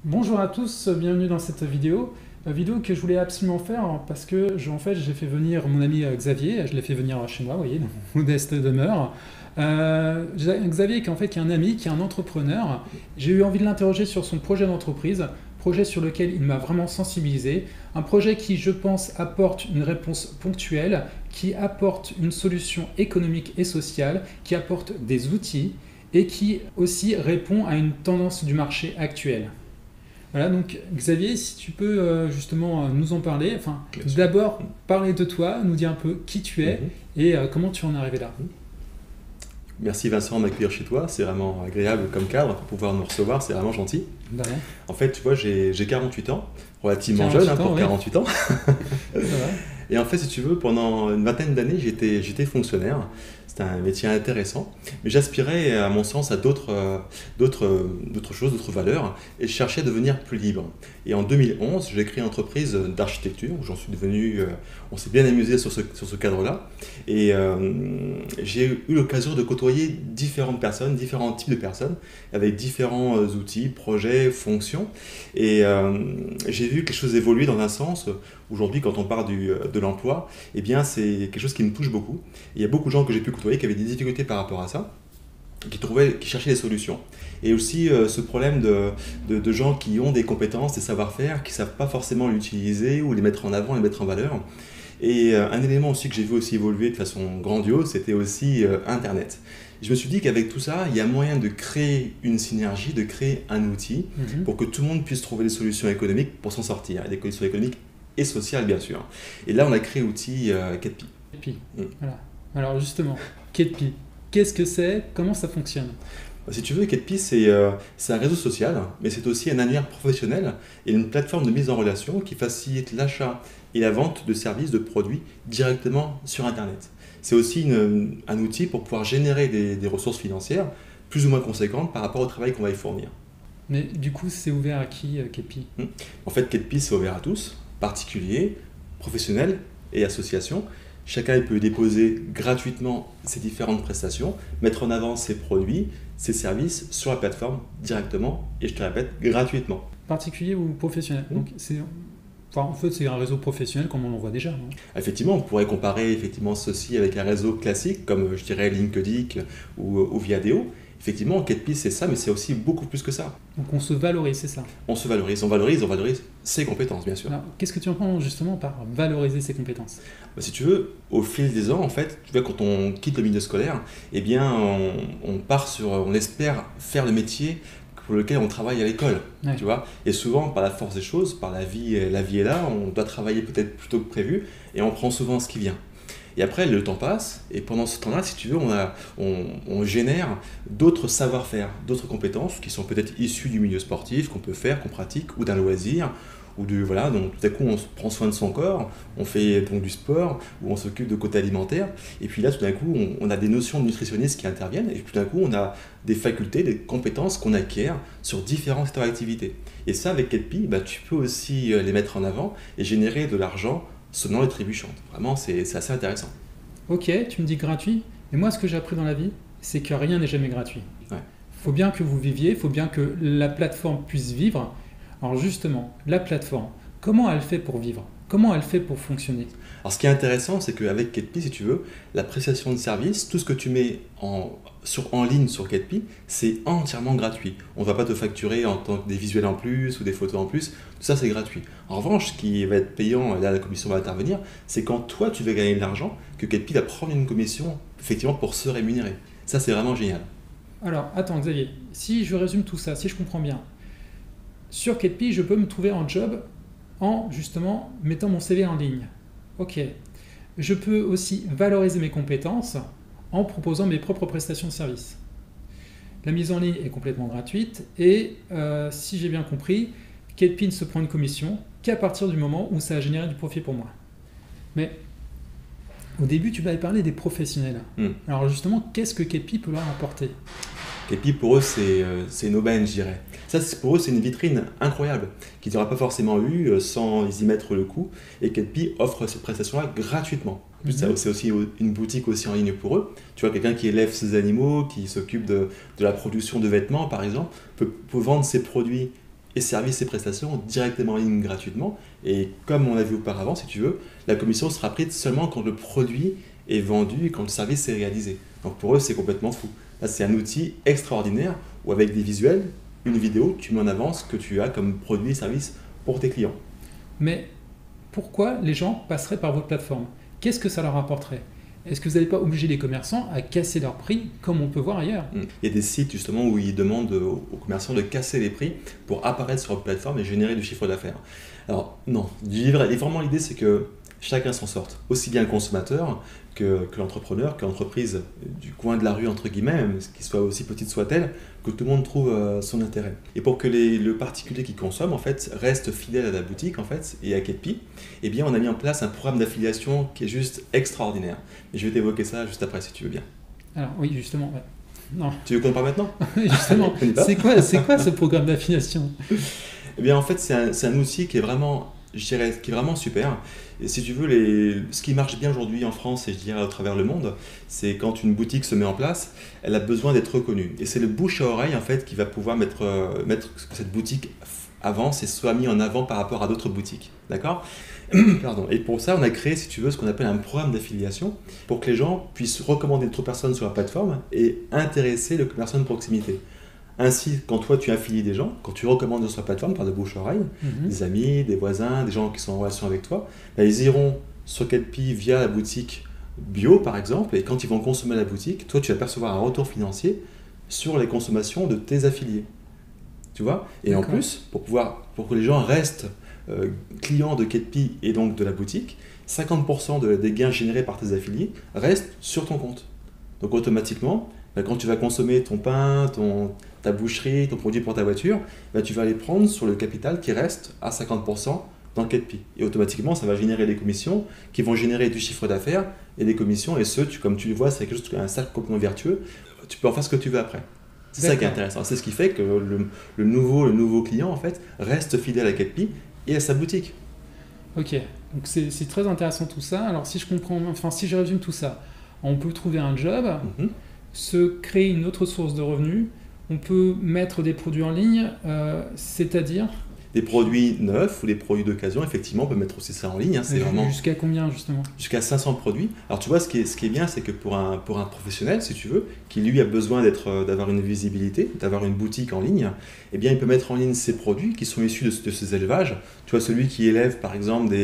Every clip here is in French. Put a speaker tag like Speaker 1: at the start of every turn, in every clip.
Speaker 1: Bonjour à tous, bienvenue dans cette vidéo. Vidéo que je voulais absolument faire parce que en fait, j'ai fait venir mon ami Xavier, je l'ai fait venir chez moi, vous voyez, dans mon modeste demeure. Xavier qui est un ami, qui est un entrepreneur. J'ai eu envie de l'interroger sur son projet d'entreprise, projet sur lequel il m'a vraiment sensibilisé, un projet qui, je pense, apporte une réponse ponctuelle, qui apporte une solution économique et sociale, qui apporte des outils et qui aussi répond à une tendance du marché actuel. Voilà, donc Xavier, si tu peux justement nous en parler, enfin, d'abord parler de toi, nous dire un peu qui tu es et comment tu en es arrivé là.
Speaker 2: Merci Vincent de m'accueillir chez toi, c'est vraiment agréable comme cadre pour pouvoir nous recevoir, c'est vraiment gentil.
Speaker 1: De rien.
Speaker 2: En fait, tu vois, j'ai 48 ans, relativement
Speaker 1: 48
Speaker 2: jeune pour
Speaker 1: oui.
Speaker 2: 48 ans.
Speaker 1: Ça va.
Speaker 2: Et en fait, si tu veux, pendant une vingtaine d'années, j'étais fonctionnaire. C'était un métier intéressant, mais j'aspirais, à mon sens, à d'autres choses, d'autres valeurs, et je cherchais à devenir plus libre. Et en 2011, j'ai créé une entreprise d'architecture, où j'en suis devenu, on s'est bien amusé sur ce cadre-là, et j'ai eu l'occasion de côtoyer différentes personnes, différents types de personnes, avec différents outils, projets, fonctions, et j'ai vu quelque chose évoluer dans un sens. Aujourd'hui, quand on parle de l'emploi, eh bien, c'est quelque chose qui me touche beaucoup. Il y a beaucoup de gens que j'ai pu côtoyer qui avaient des difficultés par rapport à ça, qui cherchaient des solutions. Et aussi ce problème de gens qui ont des compétences, des savoir-faire, qui ne savent pas forcément l'utiliser ou les mettre en avant, les mettre en valeur. Et un élément aussi que j'ai vu aussi évoluer de façon grandiose, c'était aussi Internet. Je me suis dit qu'avec tout ça, il y a moyen de créer une synergie, de créer un outil pour que tout le monde puisse trouver des solutions économiques pour s'en sortir, et des solutions économiques et sociales bien sûr. Et là, on a créé l'outil Ketpi.
Speaker 1: Ketpi, voilà. Alors justement, Ketpi, qu'est-ce que c'est? Comment ça fonctionne?
Speaker 2: Si tu veux, Ketpi, c'est un réseau social, mais c'est aussi un annuaire professionnel et une plateforme de mise en relation qui facilite l'achat et la vente de services, de produits directement sur Internet. C'est aussi un outil pour pouvoir générer des ressources financières plus ou moins conséquentes par rapport au travail qu'on va y fournir.
Speaker 1: Mais du coup, c'est ouvert à qui, Ketpi?
Speaker 2: En fait, Ketpi, c'est ouvert à tous, particuliers, professionnels et associations. Chacun peut déposer gratuitement ses différentes prestations, mettre en avant ses produits, ses services sur la plateforme directement et je te répète, gratuitement.
Speaker 1: Particulier ou professionnel? Donc enfin, en fait, c'est un réseau professionnel comme on en voit déjà, non?
Speaker 2: Effectivement, on pourrait comparer effectivement ceci avec un réseau classique comme je dirais LinkedIn ou Viadeo. Effectivement, Ketpi c'est ça, mais c'est aussi beaucoup plus que ça.
Speaker 1: Donc on se valorise, c'est ça?
Speaker 2: On valorise ses compétences bien sûr.
Speaker 1: Alors, qu'est-ce que tu entends justement par valoriser ses compétences?
Speaker 2: Si tu veux, au fil des ans, en fait, tu vois, quand on quitte le milieu scolaire, eh bien, on espère faire le métier pour lequel on travaille à l'école,
Speaker 1: Ouais.
Speaker 2: tu vois. Et souvent, par la force des choses, par la vie est là, on doit travailler peut-être plus tôt que prévu, et on prend souvent ce qui vient. Et après, le temps passe, et pendant ce temps-là, si tu veux, on génère d'autres savoir-faire, d'autres compétences qui sont peut-être issues du milieu sportif, qu'on peut faire, qu'on pratique, ou d'un loisir, voilà, donc tout à coup on prend soin de son corps, on fait donc du sport, ou on s'occupe de côté alimentaire, et puis là tout d'un coup on a des notions de nutritionnistes qui interviennent, et tout d'un coup on a des facultés, des compétences qu'on acquiert sur différents secteurs d'activité. Et ça avec Ketpi, tu peux aussi les mettre en avant et générer de l'argent sonnant et trébuchant. Vraiment c'est assez intéressant.
Speaker 1: Ok, tu me dis gratuit, mais moi ce que j'ai appris dans la vie, c'est que rien n'est jamais gratuit.
Speaker 2: Ouais.
Speaker 1: Il faut bien que vous viviez, il faut bien que la plateforme puisse vivre. Alors justement, la plateforme, comment elle fait pour vivre? Comment elle fait pour fonctionner?
Speaker 2: Alors ce qui est intéressant, c'est qu'avec Ketpi, si tu veux, la prestation de service, tout ce que tu mets en ligne sur Ketpi, c'est entièrement gratuit. On ne va pas te facturer en tant que des visuels en plus ou des photos en plus, tout ça c'est gratuit. En revanche, ce qui va être payant, là la commission va intervenir, c'est quand toi tu veux gagner de l'argent, que Ketpi va prendre une commission effectivement pour se rémunérer. Ça c'est vraiment génial.
Speaker 1: Alors, attends Xavier, si je résume tout ça, si je comprends bien, sur Ketpi, je peux me trouver un job en justement mettant mon CV en ligne. Ok. Je peux aussi valoriser mes compétences en proposant mes propres prestations de service. La mise en ligne est complètement gratuite et si j'ai bien compris, Ketpi ne se prend une commission qu'à partir du moment où ça a généré du profit pour moi. Mais au début, tu m'avais parlé des professionnels. Alors justement, qu'est-ce que Ketpi peut leur apporter?
Speaker 2: Ketpi, pour eux, c'est une aubaine, je dirais. Ça, pour eux, c'est une vitrine incroyable qu'ils n'auraient pas forcément eu sans y mettre le coup. Et Ketpi offre cette prestation-là gratuitement. En plus, c'est aussi une boutique aussi en ligne pour eux. Tu vois, quelqu'un qui élève ses animaux, qui s'occupe de la production de vêtements, par exemple, peut vendre ses produits et services et prestations directement en ligne gratuitement. Et comme on l'a vu auparavant, si tu veux, la commission sera prise seulement quand le produit est vendu et quand le service est réalisé. Donc pour eux, c'est complètement fou. Là, c'est un outil extraordinaire où avec des visuels, une vidéo, tu mets en avant ce que tu as comme produit et service pour tes clients.
Speaker 1: Mais pourquoi les gens passeraient par votre plateforme? Qu'est-ce que ça leur apporterait? Est-ce que vous n'allez pas obliger les commerçants à casser leurs prix comme on peut voir ailleurs?
Speaker 2: Il y a des sites justement où ils demandent aux commerçants de casser les prix pour apparaître sur leur plateforme et générer du chiffre d'affaires. Alors non, vraiment l'idée c'est que chacun s'en sorte, aussi bien le consommateur que l'entrepreneur, que l'entreprise du coin de la rue entre guillemets, même qu'il soit aussi petite soit-elle, que tout le monde trouve son intérêt. Et pour que le particulier qui consomme en fait reste fidèle à la boutique en fait et à Ketpi, eh bien on a mis en place un programme d'affiliation qui est juste extraordinaire. Et je vais t'évoquer ça juste après si tu veux bien.
Speaker 1: Alors oui, justement. Ouais. Non.
Speaker 2: Tu veux qu'on en parle maintenant?
Speaker 1: Justement. C'est quoi ce programme d'affiliation?
Speaker 2: Eh bien en fait c'est un outil qui est vraiment, je dirais, qui est vraiment super. Et si tu veux, ce qui marche bien aujourd'hui en France et je dirais à travers le monde, c'est quand une boutique se met en place, elle a besoin d'être reconnue. Et c'est le bouche à oreille en fait qui va pouvoir mettre que cette boutique avance et soit mis en avant par rapport à d'autres boutiques. D'accord? Pardon. Et pour ça, on a créé, si tu veux, ce qu'on appelle un programme d'affiliation pour que les gens puissent recommander d'autres personnes sur la plateforme et intéresser le commerçant de proximité. Ainsi, quand toi tu affilies des gens, quand tu recommandes sur la plateforme par de bouche à oreille, des amis, des voisins, des gens qui sont en relation avec toi, ben, ils iront sur Ketpi via la boutique bio par exemple, et quand ils vont consommer la boutique, toi tu vas percevoir un retour financier sur les consommations de tes affiliés. Tu vois? Et en plus, pour que les gens restent clients de Ketpi et donc de la boutique, 50% des gains générés par tes affiliés restent sur ton compte. Donc automatiquement, ben, quand tu vas consommer ton pain, ta boucherie, ton produit pour ta voiture, ben, tu vas les prendre sur le capital qui reste à 50% dans Ketpi. Et automatiquement, ça va générer des commissions qui vont générer du chiffre d'affaires et des commissions. Et comme tu le vois, c'est quelque chose, un cercle complètement vertueux. Tu peux en faire ce que tu veux après. C'est ça qui est intéressant. C'est ce qui fait que le nouveau client en fait, reste fidèle à Ketpi et à sa boutique.
Speaker 1: Ok, donc c'est très intéressant tout ça. Alors si je résume tout ça, on peut trouver un job, se créer une autre source de revenus, on peut mettre des produits en ligne, c'est-à-dire
Speaker 2: des produits neufs ou des produits d'occasion, effectivement, on peut mettre aussi ça en ligne. Hein, c'est vraiment...
Speaker 1: Jusqu'à combien, justement? Jusqu'à
Speaker 2: 500 produits. Alors, tu vois, ce qui est bien, c'est que pour un professionnel, si tu veux, qui lui a besoin d'avoir une visibilité, d'avoir une boutique en ligne, eh bien, il peut mettre en ligne ses produits qui sont issus de ses élevages. Tu vois, celui qui élève, par exemple,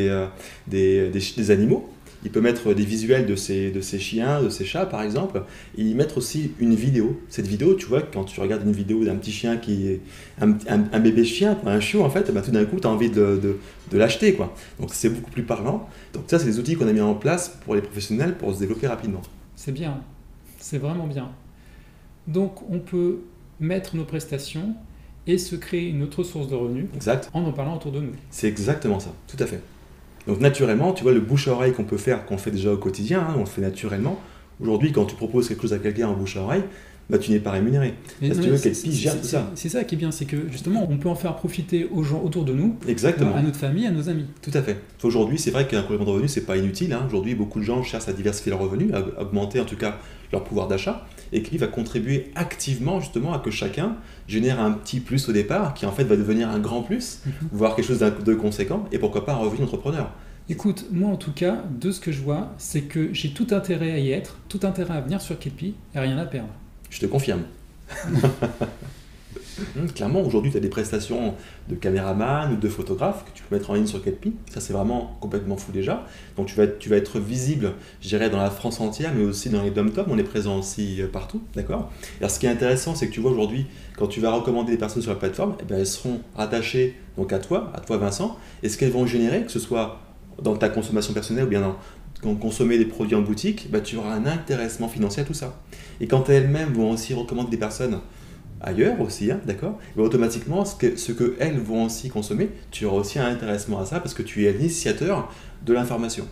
Speaker 2: des animaux, il peut mettre des visuels de ses chiens, de ses chats par exemple, et y mettre aussi une vidéo. Cette vidéo, tu vois, quand tu regardes une vidéo d'un petit chien qui est un bébé chien, un chiot en fait, bah, tout d'un coup tu as envie de l'acheter, quoi. Donc c'est beaucoup plus parlant. Donc ça, c'est des outils qu'on a mis en place pour les professionnels pour se développer rapidement.
Speaker 1: C'est bien, c'est vraiment bien. Donc on peut mettre nos prestations et se créer une autre source de revenus en parlant autour de nous.
Speaker 2: C'est exactement ça, tout à fait. Donc naturellement, tu vois, le bouche à oreille qu'on peut faire, qu'on fait déjà au quotidien, hein, on le fait naturellement. Aujourd'hui, quand tu proposes quelque chose à quelqu'un en bouche à oreille, bah, tu n'es pas rémunéré. Ketpi gère tout ça.
Speaker 1: C'est ça qui est bien, c'est que justement, on peut en faire profiter aux gens autour de nous, à notre famille, à nos amis.
Speaker 2: Tout à fait. Aujourd'hui, c'est vrai qu'un complément de revenu, c'est pas inutile. Hein. Aujourd'hui, beaucoup de gens cherchent à diversifier leurs revenus, à augmenter en tout cas leur pouvoir d'achat. Et Ketpi va contribuer activement justement à que chacun génère un petit plus au départ, qui en fait va devenir un grand plus, voire quelque chose de conséquent, et pourquoi pas un revenu d'entrepreneur.
Speaker 1: Écoute, moi en tout cas, de ce que je vois, c'est que j'ai tout intérêt à y être, tout intérêt à venir sur Ketpi et rien à perdre.
Speaker 2: Je te confirme. Clairement, aujourd'hui, tu as des prestations de caméraman ou de photographe que tu peux mettre en ligne sur Ketpi. Ça, c'est vraiment complètement fou déjà. Donc, tu vas être visible, je dirais, dans la France entière, mais aussi dans les dom-toms. On est présent aussi partout, d'accord? Alors, ce qui est intéressant, c'est que tu vois aujourd'hui, quand tu vas recommander des personnes sur la plateforme, eh bien, elles seront rattachées donc à toi Vincent, et ce qu'elles vont générer, que ce soit dans ta consommation personnelle ou bien quand consommer des produits en boutique, bah, tu auras un intéressement financier à tout ça. Et quand elles-mêmes vont aussi recommander des personnes ailleurs aussi, hein, d'accord, bah, automatiquement, ce que elles vont aussi consommer, tu auras aussi un intéressement à ça parce que tu es l'initiateur de l'information.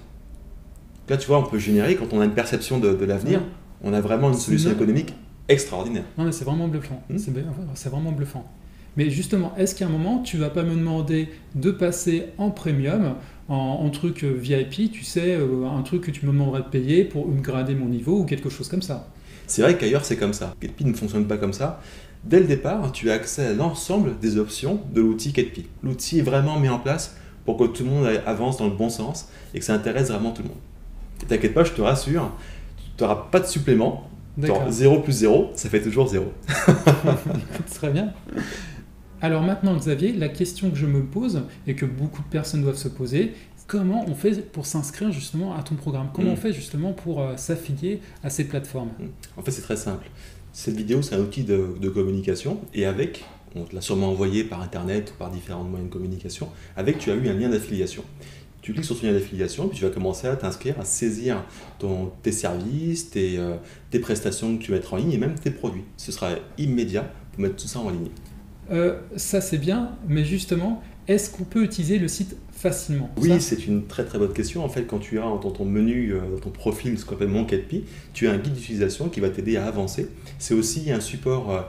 Speaker 2: Là, tu vois, on peut générer, quand on a une perception de l'avenir, on a vraiment une solution économique extraordinaire.
Speaker 1: Non, mais c'est vraiment bluffant. C'est vraiment bluffant. Mais justement, est-ce qu'à un moment, tu vas pas me demander de passer en premium, en truc VIP, tu sais, un truc que tu me demanderais de payer pour upgrader mon niveau ou quelque chose comme ça?
Speaker 2: C'est vrai qu'ailleurs, c'est comme ça. Ketpi ne fonctionne pas comme ça. dès le départ, tu as accès à l'ensemble des options de l'outil Ketpi. L'outil est vraiment mis en place pour que tout le monde avance dans le bon sens et que ça intéresse vraiment tout le monde. Et t'inquiète pas, je te rassure, tu n'auras pas de supplément. 0 plus 0, ça fait toujours 0.
Speaker 1: Très bien. Alors maintenant, Xavier, la question que je me pose et que beaucoup de personnes doivent se poser, comment on fait pour s'inscrire justement à ton programme? Comment on fait justement pour s'affilier à ces plateformes?
Speaker 2: En fait, c'est très simple. Cette vidéo, c'est un outil de communication et avec, on te l'a sûrement envoyé par Internet ou par différents moyens de communication, avec, tu as eu un lien d'affiliation. Tu cliques sur ce lien d'affiliation, puis tu vas commencer à t'inscrire, à saisir tes services, tes prestations que tu mettras en ligne et même tes produits. Ce sera immédiat pour mettre tout ça en ligne.
Speaker 1: Ça c'est bien, mais justement, est-ce qu'on peut utiliser le site facilement?
Speaker 2: Oui, c'est une très très bonne question. En fait, quand tu as dans ton menu, dans ton profil, ce qu'on appelle Mon Ketpi, tu as un guide d'utilisation qui va t'aider à avancer. C'est aussi un support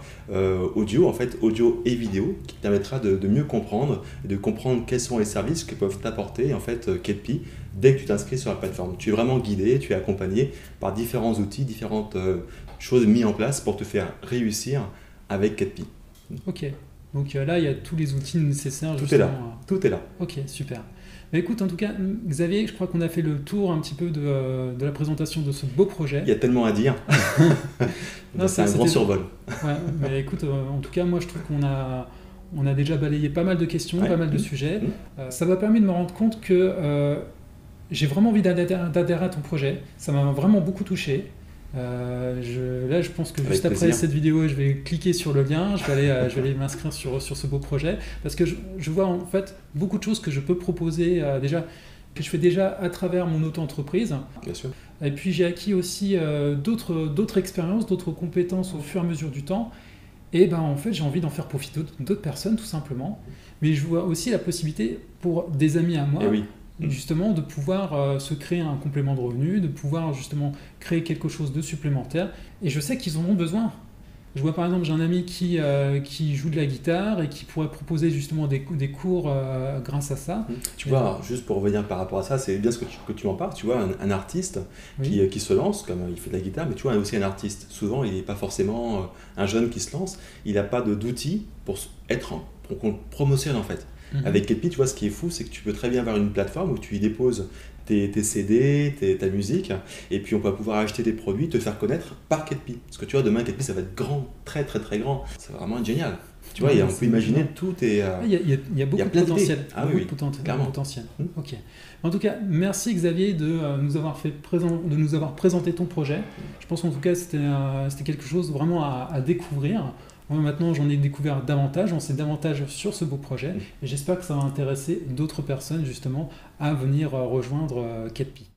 Speaker 2: audio, en fait, audio et vidéo, qui te permettra de mieux comprendre, et de comprendre quels sont les services que peuvent t'apporter en fait Ketpi dès que tu t'inscris sur la plateforme. Tu es vraiment guidé, tu es accompagné par différents outils, différentes choses mises en place pour te faire réussir avec Ketpi.
Speaker 1: Ok. Donc là, il y a tous les outils nécessaires.
Speaker 2: Tout est là. Tout est là.
Speaker 1: Ok, super. Mais écoute, en tout cas, Xavier, je crois qu'on a fait le tour un petit peu de la présentation de ce beau projet.
Speaker 2: Il y a tellement à dire. C'est un grand survol.
Speaker 1: Ouais, mais écoute, en tout cas, moi, je trouve qu'on a déjà balayé pas mal de questions, pas mal de sujets. Ça m'a permis de me rendre compte que j'ai vraiment envie d'adhérer à ton projet. Ça m'a vraiment beaucoup touché. Là, je pense que juste après cette vidéo, je vais cliquer sur le lien, je vais aller m'inscrire sur ce beau projet, parce que je vois en fait beaucoup de choses que je peux proposer que je fais déjà à travers mon auto-entreprise.
Speaker 2: Bien sûr.
Speaker 1: Et puis j'ai acquis aussi d'autres expériences, d'autres compétences au fur et à mesure du temps. Et ben en fait, j'ai envie d'en faire profiter d'autres personnes, tout simplement. Mais je vois aussi la possibilité pour des amis à moi.
Speaker 2: Et oui.
Speaker 1: Justement de pouvoir se créer un complément de revenu, de pouvoir justement créer quelque chose de supplémentaire. Et je sais qu'ils en ont besoin. Je vois par exemple, j'ai un ami qui joue de la guitare et qui pourrait proposer justement des cours grâce à ça.
Speaker 2: Tu vois, juste pour revenir par rapport à ça, c'est bien que tu en parles. Tu vois, un artiste qui se lance, comme il fait de la guitare, mais tu vois, aussi un artiste. Souvent, il n'est pas forcément un jeune qui se lance. Il n'a pas d'outils pour qu'on promotionne en fait. Avec Ketpi, tu vois, ce qui est fou, c'est que tu peux très bien avoir une plateforme où tu y déposes tes CD, ta musique, et puis on va pouvoir acheter des produits, te faire connaître par Ketpi. Parce que tu vois, demain, Ketpi, ça va être grand, très très très grand. Ça va vraiment être génial. Tu vois, on peut imaginer tout. Il
Speaker 1: y a beaucoup de potentiel.
Speaker 2: Ah oui,
Speaker 1: potentiel. Ok. En tout cas, merci Xavier de nous avoir présenté ton projet. Je pense en tout cas que c'était quelque chose vraiment à découvrir. Moi, maintenant, j'en ai découvert davantage, j'en sais davantage sur ce beau projet et j'espère que ça va intéresser d'autres personnes justement à venir rejoindre Ketpi.